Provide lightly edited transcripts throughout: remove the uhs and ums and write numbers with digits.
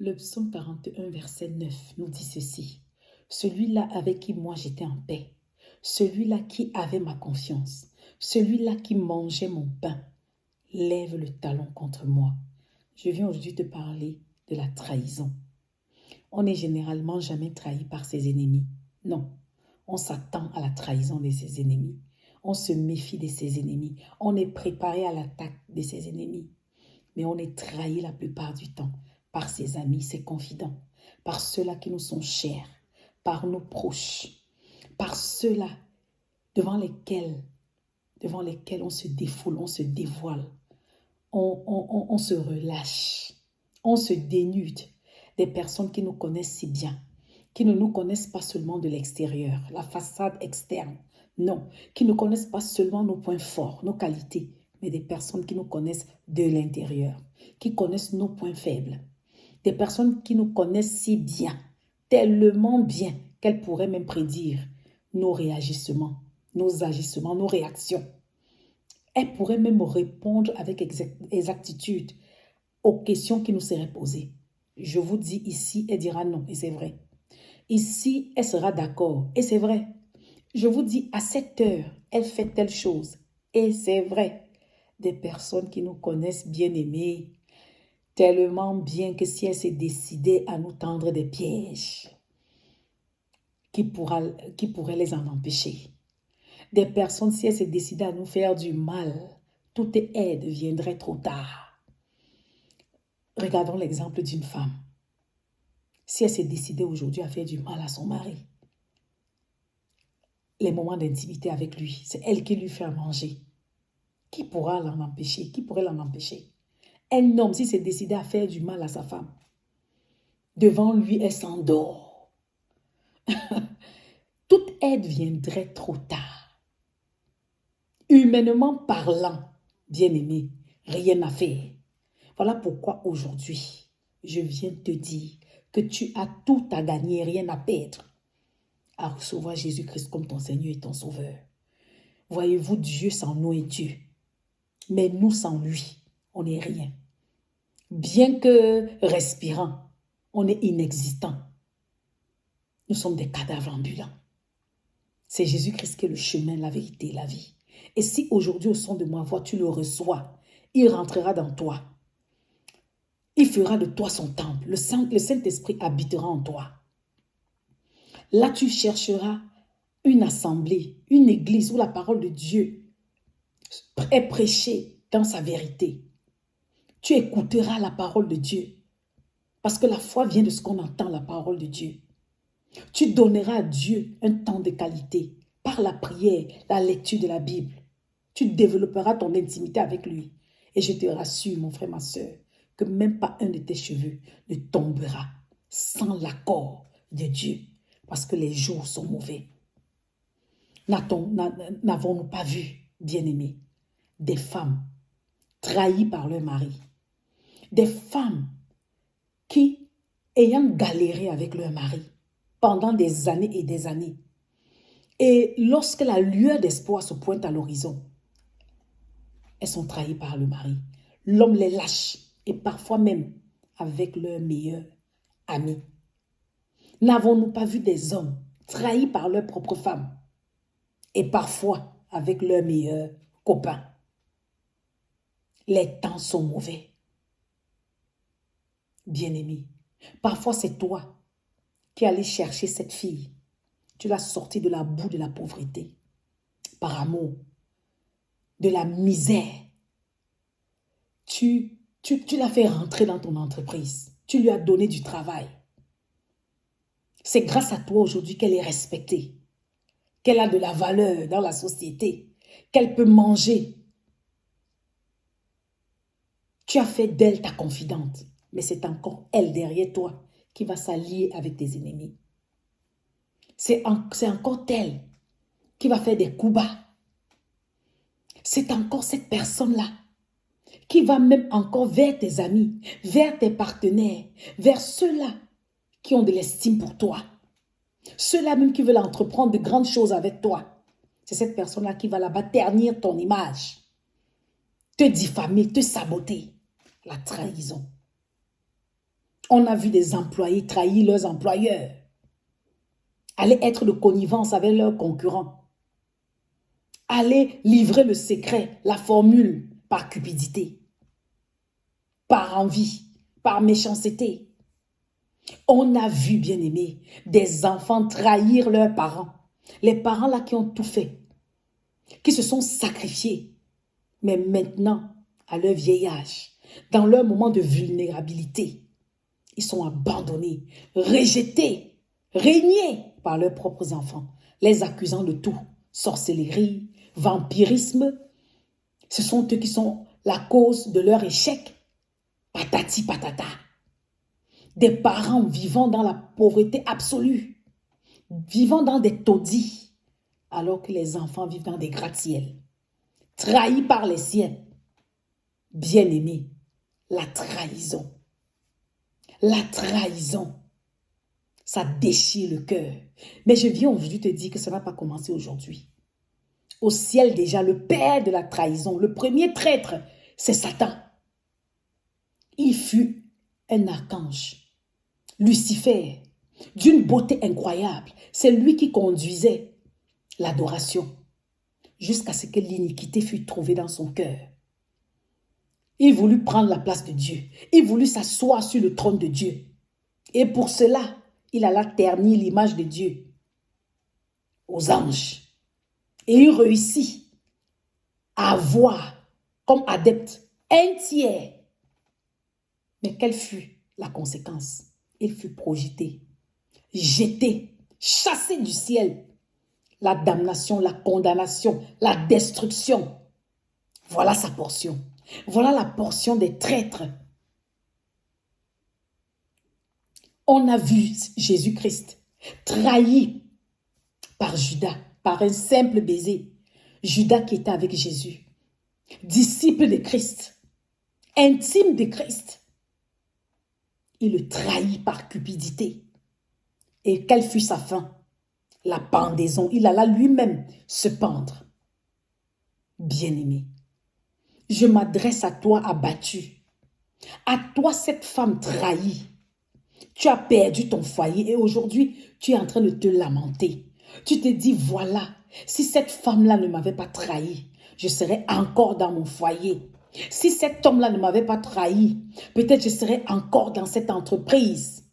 Le psaume 41, verset 9 nous dit ceci. Celui-là avec qui moi j'étais en paix, celui-là qui avait ma confiance, celui-là qui mangeait mon pain, lève le talon contre moi. Je viens aujourd'hui te parler de la trahison. On n'est généralement jamais trahi par ses ennemis. Non, on s'attend à la trahison de ses ennemis. On se méfie de ses ennemis. On est préparé à l'attaque de ses ennemis. Mais on est trahi la plupart du temps par ses amis, ses confidents, par ceux-là qui nous sont chers, par nos proches, par ceux-là devant lesquels on se défoule, on se dévoile, on se relâche, on se dénude. Des personnes qui nous connaissent si bien, qui ne nous connaissent pas seulement de l'extérieur, la façade externe, non, qui ne connaissent pas seulement nos points forts, nos qualités, mais des personnes qui nous connaissent de l'intérieur, qui connaissent nos points faibles, des personnes qui nous connaissent si bien, tellement bien qu'elles pourraient même prédire nos réagissements, nos agissements, nos réactions. Elles pourraient même répondre avec exactitude aux questions qui nous seraient posées. Je vous dis ici, elle dira non, et c'est vrai. Ici, elle sera d'accord, et c'est vrai. Je vous dis, à cette heure, elle fait telle chose, et c'est vrai. Des personnes qui nous connaissent bien aimées, tellement bien que si elle s'est décidée à nous tendre des pièges, qui pourrait les en empêcher? Des personnes, si elle s'est décidée à nous faire du mal, toute aide viendrait trop tard. Regardons l'exemple d'une femme. Si elle s'est décidée aujourd'hui à faire du mal à son mari, les moments d'intimité avec lui, c'est elle qui lui fait à manger. Qui pourra l'en empêcher? Qui pourrait l'en empêcher? Un homme, s'il s'est décidé à faire du mal à sa femme, devant lui, elle s'endort. Toute aide viendrait trop tard. Humainement parlant, bien-aimé, rien à faire. Voilà pourquoi aujourd'hui, je viens te dire que tu as tout à gagner, rien à perdre, à recevoir Jésus-Christ comme ton Seigneur et ton Sauveur. Voyez-vous, Dieu sans nous est Dieu. Mais nous sans lui, on n'est rien. Bien que respirant, on est inexistant. Nous sommes des cadavres ambulants. C'est Jésus-Christ qui est le chemin, la vérité et la vie. Et si aujourd'hui, au son de ma voix, tu le reçois, il rentrera dans toi. Il fera de toi son temple. Le Saint-Esprit habitera en toi. Là, tu chercheras une assemblée, une église où la parole de Dieu est prêchée dans sa vérité. Tu écouteras la parole de Dieu. Parce que la foi vient de ce qu'on entend, la parole de Dieu. Tu donneras à Dieu un temps de qualité par la prière, la lecture de la Bible. Tu développeras ton intimité avec lui. Et je te rassure, mon frère, ma soeur, que même pas un de tes cheveux ne tombera sans l'accord de Dieu. Parce que les jours sont mauvais. N'avons-nous pas vu, bien-aimés, des femmes trahies par leur mari, des femmes qui, ayant galéré avec leur mari pendant des années et des années, et lorsque la lueur d'espoir se pointe à l'horizon, elles sont trahies par le mari. L'homme les lâche, et parfois même avec leur meilleur ami. N'avons-nous pas vu des hommes trahis par leur propre femme, et parfois avec leur meilleur copain? Les temps sont mauvais. Bien-aimé, parfois c'est toi qui allais chercher cette fille. Tu l'as sortie de la boue de la pauvreté, par amour, de la misère. Tu l'as fait rentrer dans ton entreprise. Tu lui as donné du travail. C'est grâce à toi aujourd'hui qu'elle est respectée, qu'elle a de la valeur dans la société, qu'elle peut manger. Tu as fait d'elle ta confidente, mais c'est encore elle derrière toi qui va s'allier avec tes ennemis. C'est encore elle qui va faire des coups bas. C'est encore cette personne-là qui va même encore vers tes amis, vers tes partenaires, vers ceux-là qui ont de l'estime pour toi. Ceux-là même qui veulent entreprendre de grandes choses avec toi. C'est cette personne-là qui va là-bas ternir ton image, te diffamer, te saboter. La trahison. On a vu des employés trahir leurs employeurs, aller être de connivence avec leurs concurrents, aller livrer le secret, la formule par cupidité, par envie, par méchanceté. On a vu, bien-aimés, des enfants trahir leurs parents. Les parents là qui ont tout fait, qui se sont sacrifiés. Mais maintenant, à leur vieil âge, dans leur moment de vulnérabilité, ils sont abandonnés, rejetés, régnés par leurs propres enfants, les accusant de tout. Sorcellerie, vampirisme, ce sont eux qui sont la cause de leur échec. Patati patata. Des parents vivant dans la pauvreté absolue, vivant dans des taudis, alors que les enfants vivent dans des gratte-ciels, trahis par les siens. Bien-aimés, la trahison, ça déchire le cœur. Mais je viens aujourd'hui te dire que ça n'a pas commencé aujourd'hui. Au ciel déjà, le père de la trahison, le premier traître, c'est Satan. Il fut un archange, Lucifer, d'une beauté incroyable. C'est lui qui conduisait l'adoration jusqu'à ce que l'iniquité fût trouvée dans son cœur. Il voulut prendre la place de Dieu. Il voulut s'asseoir sur le trône de Dieu. Et pour cela, il alla ternir l'image de Dieu aux anges. Et il réussit à avoir comme adepte un tiers. Mais quelle fut la conséquence? Il fut projeté, jeté, chassé du ciel. La damnation, la condamnation, la destruction. Voilà sa portion. Voilà la portion des traîtres. On a vu Jésus-Christ trahi par Judas, par un simple baiser. Judas qui était avec Jésus, disciple de Christ, intime de Christ. Il le trahit par cupidité. Et quelle fut sa fin? La pendaison. Il alla lui-même se pendre. Bien-aimé, je m'adresse à toi abattu, à toi cette femme trahie. Tu as perdu ton foyer et aujourd'hui, tu es en train de te lamenter. Tu te dis, voilà, si cette femme-là ne m'avait pas trahi, je serais encore dans mon foyer. Si cet homme-là ne m'avait pas trahi, peut-être je serais encore dans cette entreprise.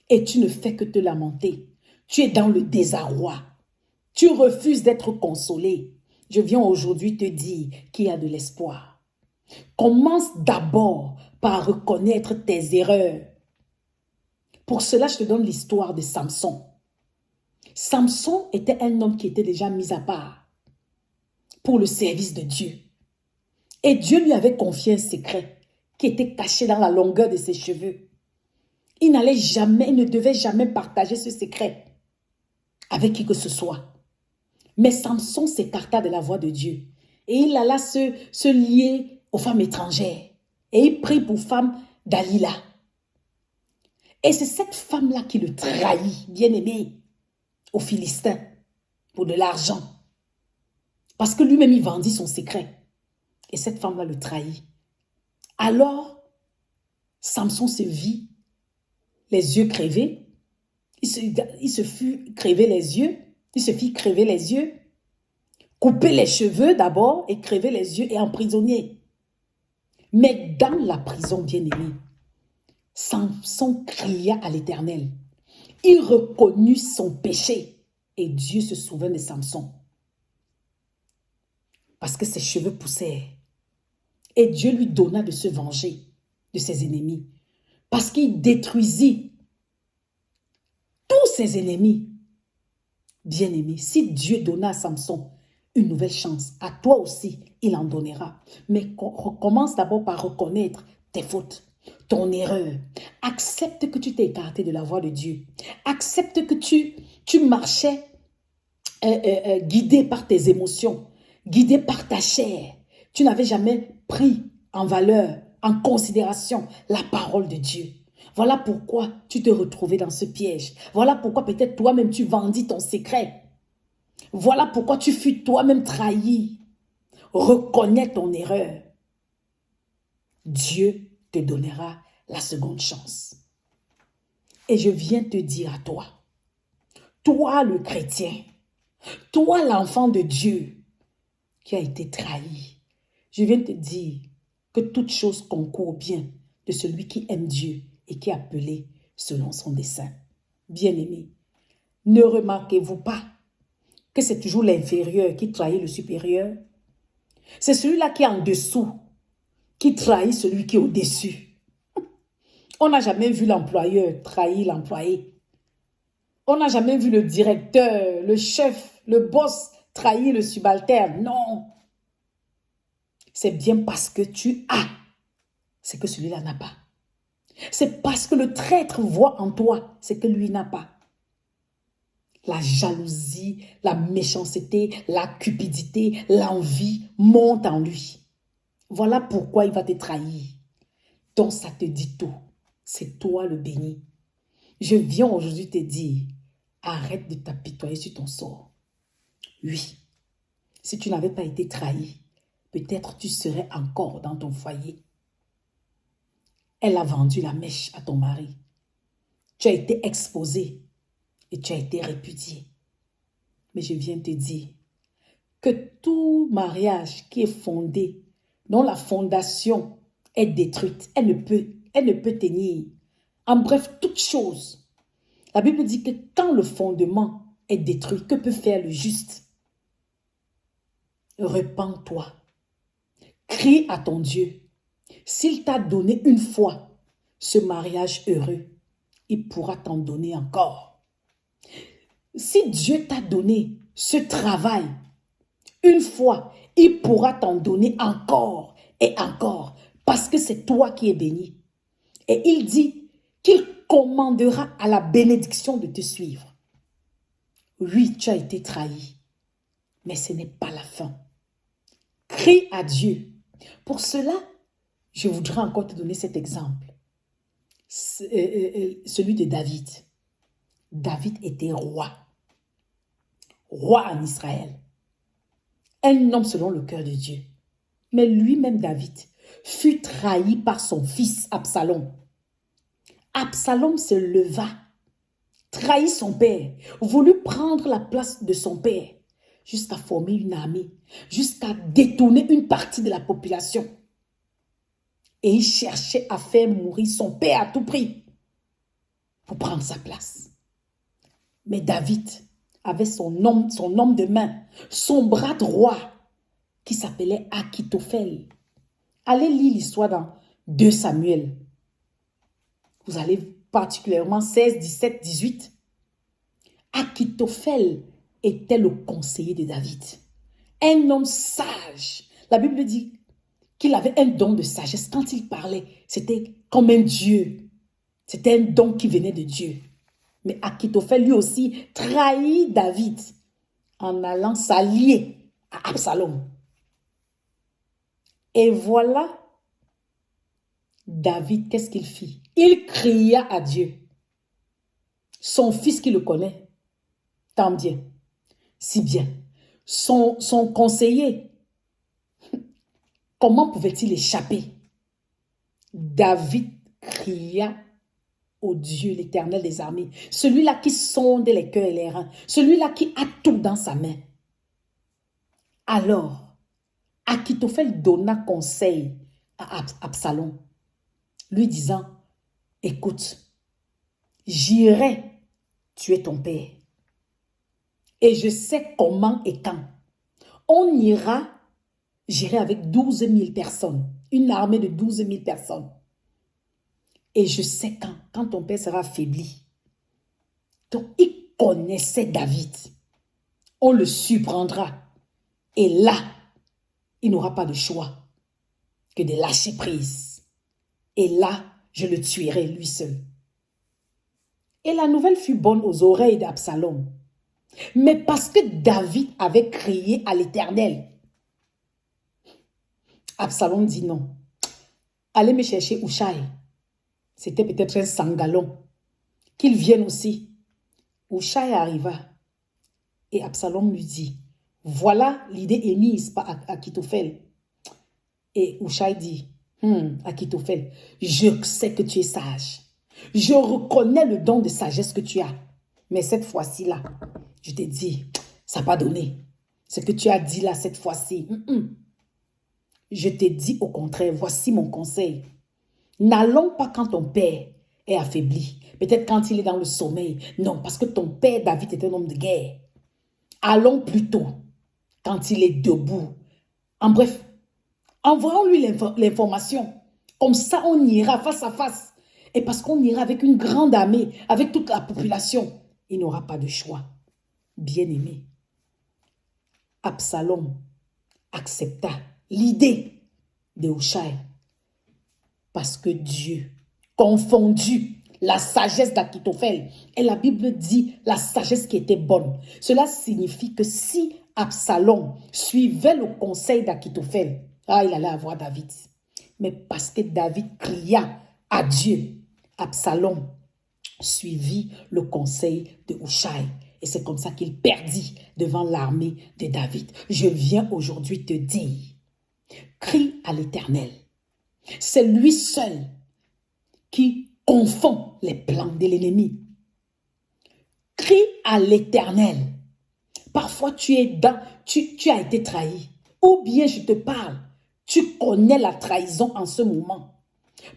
Et tu ne fais que te lamenter. Tu es dans le désarroi. Tu refuses d'être consolé. Je viens aujourd'hui te dire qu'il y a de l'espoir. Commence d'abord par reconnaître tes erreurs. Pour cela, je te donne l'histoire de Samson. Samson était un homme qui était déjà mis à part pour le service de Dieu. Et Dieu lui avait confié un secret qui était caché dans la longueur de ses cheveux. Il n'allait jamais, il ne devait jamais partager ce secret avec qui que ce soit. Mais Samson s'écarta de la voie de Dieu et il alla se lier aux femmes étrangères. Et il prit pour femme Dalila. Et c'est cette femme-là qui le trahit, bien-aimé, aux Philistins, pour de l'argent. Parce que lui-même, il vendit son secret. Et cette femme-là le trahit. Alors, Samson se vit les yeux crevés. Il se fit crever les yeux. Il se fit crever les yeux. Couper les cheveux d'abord et crever les yeux et emprisonner. Mais dans la prison, bien-aimé, Samson cria à l'Éternel. Il reconnut son péché et Dieu se souvint de Samson. Parce que ses cheveux poussèrent. Et Dieu lui donna de se venger de ses ennemis. Parce qu'il détruisit tous ses ennemis. Bien-aimé, si Dieu donna à Samson une nouvelle chance, à toi aussi, il en donnera. Mais commence d'abord par reconnaître tes fautes, ton erreur. Accepte que tu t'es écarté de la voie de Dieu. Accepte que tu marchais guidé par tes émotions, guidé par ta chair. Tu n'avais jamais pris en valeur, en considération la parole de Dieu. Voilà pourquoi tu te retrouvais dans ce piège. Voilà pourquoi peut-être toi-même tu vendis ton secret. Voilà pourquoi tu fus toi-même trahi. Reconnais ton erreur. Dieu te donnera la seconde chance. Et je viens te dire à toi, toi le chrétien, toi l'enfant de Dieu qui a été trahi, je viens te dire que toute chose concourt au bien de celui qui aime Dieu et qui est appelé selon son dessein. Bien-aimés, ne remarquez-vous pas que c'est toujours l'inférieur qui trahit le supérieur? C'est celui-là qui est en dessous qui trahit celui qui est au-dessus. On n'a jamais vu l'employeur trahir l'employé. On n'a jamais vu le directeur, le chef, le boss trahir le subalterne. Non. C'est bien parce que tu as, c'est que celui-là n'a pas. C'est parce que le traître voit en toi, c'est que lui n'a pas. La jalousie, la méchanceté, la cupidité, l'envie montent en lui. Voilà pourquoi il va te trahir. Donc ça te dit tout. C'est toi le béni. Je viens aujourd'hui te dire, arrête de t'apitoyer sur ton sort. Oui, si tu n'avais pas été trahi, peut-être tu serais encore dans ton foyer. Elle a vendu la mèche à ton mari. Tu as été exposé et tu as été répudié. Mais je viens te dire que tout mariage qui est fondé, dont la fondation est détruite, elle ne peut tenir. En bref, toute chose. La Bible dit que quand le fondement est détruit, que peut faire le juste? Repens-toi. Crie à ton Dieu. S'il t'a donné une fois ce mariage heureux, il pourra t'en donner encore. Si Dieu t'a donné ce travail une fois, il pourra t'en donner encore et encore, parce que c'est toi qui es béni. Et il dit qu'il commandera à la bénédiction de te suivre. Oui, tu as été trahi, mais ce n'est pas la fin. Crie à Dieu. Pour cela, je voudrais encore te donner cet exemple. Celui de David. David était roi. Roi en Israël. Un homme selon le cœur de Dieu. Mais lui-même, David, fut trahi par son fils Absalom. Absalom se leva, trahit son père, voulut prendre la place de son père, jusqu'à former une armée, jusqu'à détourner une partie de la population. Et il cherchait à faire mourir son père à tout prix pour prendre sa place. Mais David avait son homme de main, son bras droit, qui s'appelait Achitophel. Allez lire l'histoire dans 2 Samuel. Vous allez particulièrement 16, 17, 18. Achitophel était le conseiller de David. Un homme sage. La Bible dit qu'il avait un don de sagesse. Quand il parlait, c'était comme un Dieu. C'était un don qui venait de Dieu. Mais Achitophel lui aussi trahit David en allant s'allier à Absalom. Et voilà, David, qu'est-ce qu'il fit? Il cria à Dieu. Son fils qui le connaît, tant bien, si bien. Son conseiller, comment pouvait-il échapper? David cria au Dieu, l'Éternel des armées, celui-là qui sonde les cœurs et les reins, celui-là qui a tout dans sa main. Alors, Achitophel donna conseil à Absalom, lui disant, écoute, j'irai tuer ton père. Et je sais comment et quand. On ira, j'irai avec 12 000 personnes, une armée de 12 000 personnes. Et je sais quand ton père sera affaibli. Donc, il connaissait David. On le surprendra. Et là, il n'aura pas de choix que de lâcher prise. Et là, je le tuerai lui seul. Et la nouvelle fut bonne aux oreilles d'Absalom. Mais parce que David avait crié à l'Éternel, Absalom dit non. Allez me chercher Hushai. C'était peut-être un sangalon. Qu'il vienne aussi. Hushai arriva. Et Absalom lui dit, voilà l'idée émise par Achitophel. Et Hushai dit, Akitophel, je sais que tu es sage. Je reconnais le don de sagesse que tu as. Mais cette fois-ci là, je t'ai dit, ça n'a pas donné. Ce que tu as dit là cette fois-ci, je t'ai dit au contraire, voici mon conseil. N'allons pas quand ton père est affaibli. Peut-être quand il est dans le sommeil. Non, parce que ton père David est un homme de guerre. Allons plutôt quand il est debout. En bref, envoyons-lui l'information. Comme ça, on ira face à face. Et parce qu'on ira avec une grande armée, avec toute la population, il n'aura pas de choix. Bien-aimé, Absalom accepta l'idée de Hushai parce que Dieu confondu la sagesse d'Akitophel. Et la Bible dit la sagesse qui était bonne. Cela signifie que si Absalom suivait le conseil d'Akitophel, il allait avoir David. Mais parce que David cria à Dieu, Absalom suivit le conseil de Hushai. Et c'est comme ça qu'il perdit devant l'armée de David. Je viens aujourd'hui te dire, crie à l'Éternel. C'est lui seul qui confond les plans de l'ennemi. Crie à l'Éternel. Parfois, tu as été trahi. Ou bien je te parle, tu connais la trahison en ce moment.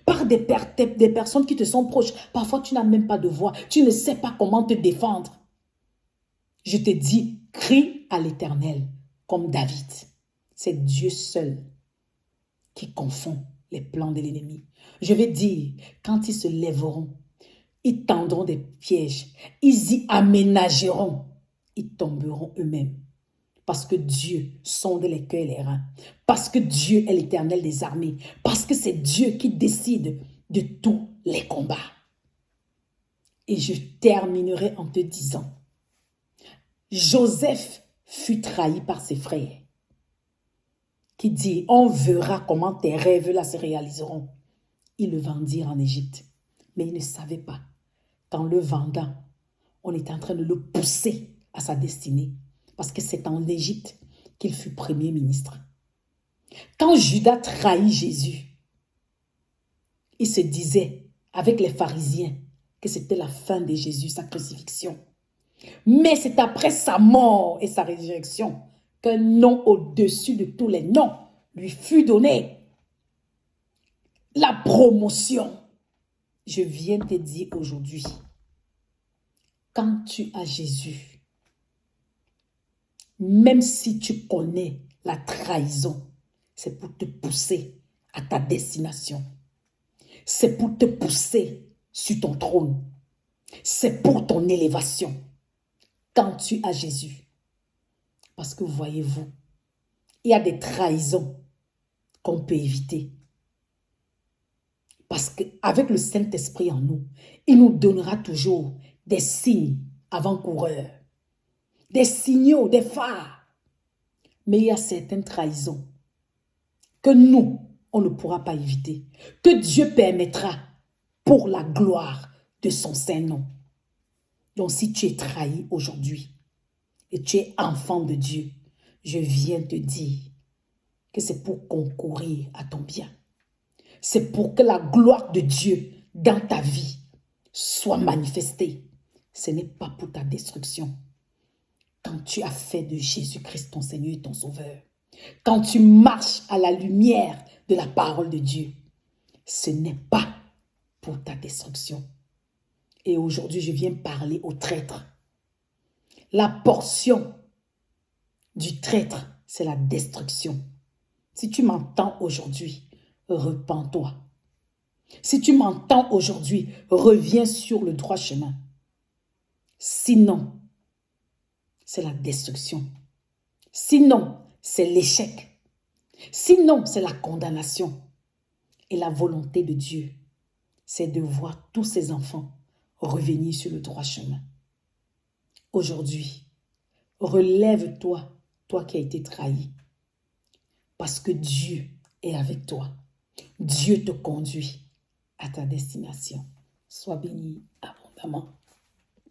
Par des personnes qui te sont proches. Parfois, tu n'as même pas de voix. Tu ne sais pas comment te défendre. Je te dis, crie à l'Éternel comme David. C'est Dieu seul qui confond les plans de l'ennemi. Je vais dire, quand ils se lèveront, ils tendront des pièges, ils y aménageront, ils tomberont eux-mêmes. Parce que Dieu sonde les cœurs et les reins. Parce que Dieu est l'Éternel des armées. Parce que c'est Dieu qui décide de tous les combats. Et je terminerai en te disant, Joseph fut trahi par ses frères, qui dit, on verra comment tes rêves là se réaliseront. Ils le vendirent en Égypte, mais ils ne savaient pas qu'en le vendant, on était en train de le pousser à sa destinée, parce que c'est en Égypte qu'il fut premier ministre. Quand Judas trahit Jésus, il se disait avec les pharisiens que c'était la fin de Jésus, sa crucifixion. Mais c'est après sa mort et sa résurrection qu'un nom au-dessus de tous les noms lui fut donné. La promotion. Je viens te dire aujourd'hui, quand tu as Jésus, même si tu connais la trahison, c'est pour te pousser à ta destination. C'est pour te pousser sur ton trône. C'est pour ton élévation. Quand tu as Jésus. Parce que voyez-vous, il y a des trahisons qu'on peut éviter. Parce qu'avec le Saint-Esprit en nous, il nous donnera toujours des signes avant-coureurs, des signaux, des phares. Mais il y a certaines trahisons que nous, on ne pourra pas éviter, que Dieu permettra pour la gloire de son Saint-Nom. Donc si tu es trahi aujourd'hui et tu es enfant de Dieu, je viens te dire que c'est pour concourir à ton bien. C'est pour que la gloire de Dieu dans ta vie soit manifestée. Ce n'est pas pour ta destruction. Quand tu as fait de Jésus-Christ ton Seigneur et ton Sauveur, quand tu marches à la lumière de la parole de Dieu, ce n'est pas pour ta destruction. Et aujourd'hui, je viens parler aux traîtres. La portion du traître, c'est la destruction. Si tu m'entends aujourd'hui, repens-toi. Si tu m'entends aujourd'hui, reviens sur le droit chemin. Sinon, c'est la destruction. Sinon, c'est l'échec. Sinon, c'est la condamnation. Et la volonté de Dieu, c'est de voir tous ses enfants revenir sur le droit chemin. Aujourd'hui, relève-toi, toi qui as été trahi, parce que Dieu est avec toi. Dieu te conduit à ta destination. Sois béni abondamment.